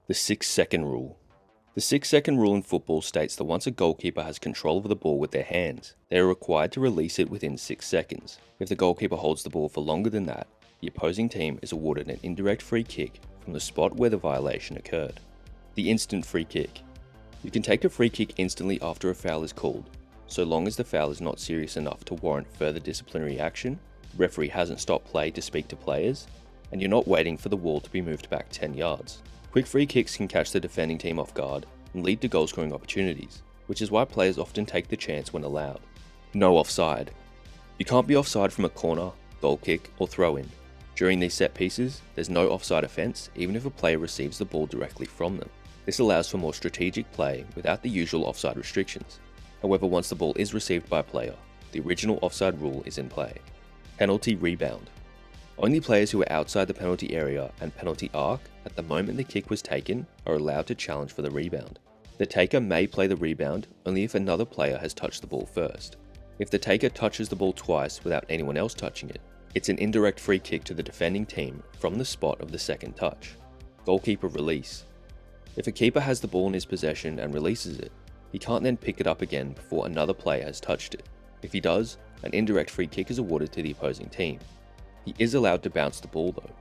The 6-second rule. The 6-second rule in football states that once a goalkeeper has control of the ball with their hands, they are required to release it within 6 seconds. If the goalkeeper holds the ball for longer than that, the opposing team is awarded an indirect free kick from the spot where the violation occurred. The instant free kick. You can take a free kick instantly after a foul is called, so long as the foul is not serious enough to warrant further disciplinary action, the referee hasn't stopped play to speak to players, and you're not waiting for the wall to be moved back 10 yards. Quick free kicks can catch the defending team off guard and lead to goal-scoring opportunities, which is why players often take the chance when allowed. No offside. You can't be offside from a corner, goal kick, or throw-in. During these set pieces, there's no offside offence even if a player receives the ball directly from them. This allows for more strategic play without the usual offside restrictions. However, once the ball is received by a player, the original offside rule is in play. Penalty rebound. Only players who are outside the penalty area and penalty arc at the moment the kick was taken are allowed to challenge for the rebound. The taker may play the rebound only if another player has touched the ball first. If the taker touches the ball twice without anyone else touching it, it's an indirect free kick to the defending team from the spot of the second touch. Goalkeeper release. If a keeper has the ball in his possession and releases it, he can't then pick it up again before another player has touched it. If he does, an indirect free kick is awarded to the opposing team. He is allowed to bounce the ball though.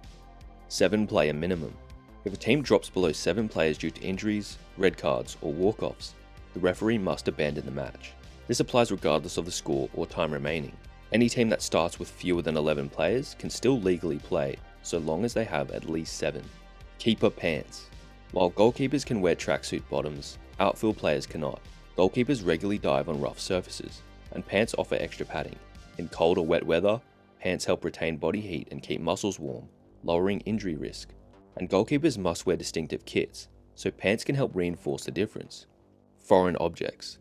7-player minimum. If a team drops below 7 players due to injuries, red cards, or walk-offs, the referee must abandon the match. This applies regardless of the score or time remaining. Any team that starts with fewer than 11 players can still legally play, so long as they have at least 7. Keeper pants. While goalkeepers can wear tracksuit bottoms, outfield players cannot. Goalkeepers regularly dive on rough surfaces, and pants offer extra padding. In cold or wet weather, pants help retain body heat and keep muscles warm, lowering injury risk. And goalkeepers must wear distinctive kits, so pants can help reinforce the difference. Foreign objects.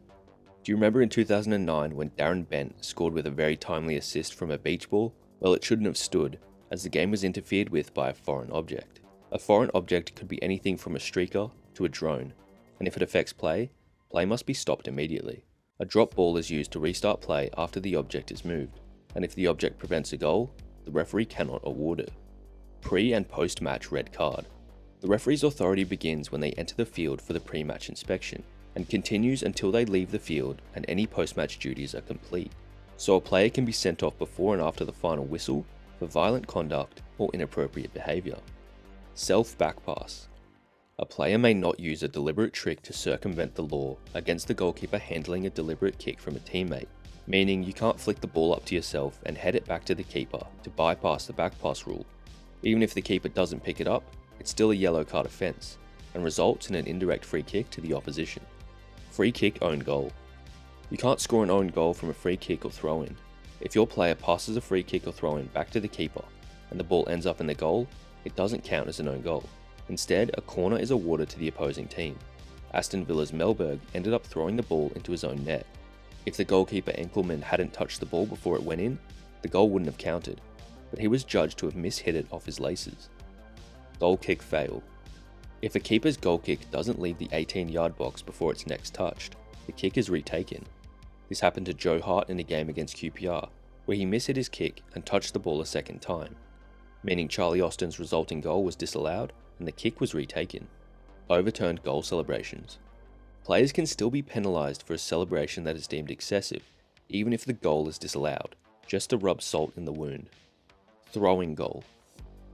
Do you remember in 2009 when Darren Bent scored with a very timely assist from a beach ball? Well, it shouldn't have stood, as the game was interfered with by a foreign object. A foreign object could be anything from a streaker to a drone, and if it affects play, play must be stopped immediately. A drop ball is used to restart play after the object is moved, and if the object prevents a goal, the referee cannot award it. Pre- and post-match red card. The referee's authority begins when they enter the field for the pre-match inspection, and continues until they leave the field and any post-match duties are complete. So a player can be sent off before and after the final whistle for violent conduct or inappropriate behaviour. Self-backpass. A player may not use a deliberate trick to circumvent the law against the goalkeeper handling a deliberate kick from a teammate, meaning you can't flick the ball up to yourself and head it back to the keeper to bypass the backpass rule. Even if the keeper doesn't pick it up, it's still a yellow card offence, and results in an indirect free kick to the opposition. Free kick own goal. You can't score an own goal from a free kick or throw-in. If your player passes a free kick or throw-in back to the keeper, and the ball ends up in the goal, it doesn't count as an own goal. Instead, a corner is awarded to the opposing team. Aston Villa's Mellberg ended up throwing the ball into his own net. If the goalkeeper Enkelman hadn't touched the ball before it went in, the goal wouldn't have counted, but he was judged to have mishit it off his laces. Goal kick fail. If a keeper's goal kick doesn't leave the 18-yard box before it's next touched, the kick is retaken. This happened to Joe Hart in a game against QPR, where he mishit his kick and touched the ball a second time, meaning Charlie Austin's resulting goal was disallowed and the kick was retaken. Overturned goal celebrations. Players can still be penalised for a celebration that is deemed excessive, even if the goal is disallowed, just to rub salt in the wound. Throwing goal.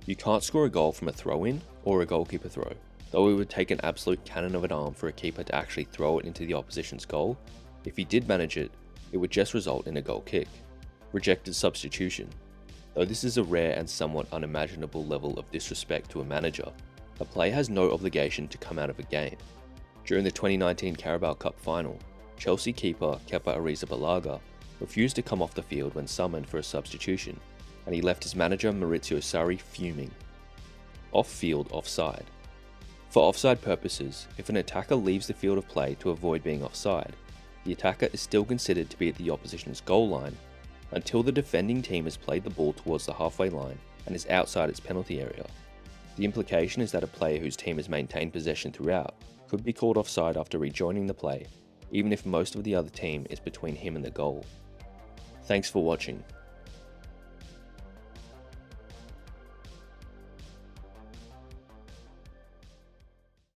You can't score a goal from a throw-in or a goalkeeper throw, though it would take an absolute cannon of an arm for a keeper to actually throw it into the opposition's goal. If he did manage it, it would just result in a goal kick. Rejected substitution. Though this is a rare and somewhat unimaginable level of disrespect to a manager, a player has no obligation to come out of a game. During the 2019 Carabao Cup final, Chelsea keeper Kepa Arrizabalaga refused to come off the field when summoned for a substitution, and he left his manager Maurizio Sarri fuming. Off-field offside. For offside purposes, if an attacker leaves the field of play to avoid being offside, the attacker is still considered to be at the opposition's goal line until the defending team has played the ball towards the halfway line and is outside its penalty area. The implication is that a player whose team has maintained possession throughout could be called offside after rejoining the play, even if most of the other team is between him and the goal. Thanks for watching.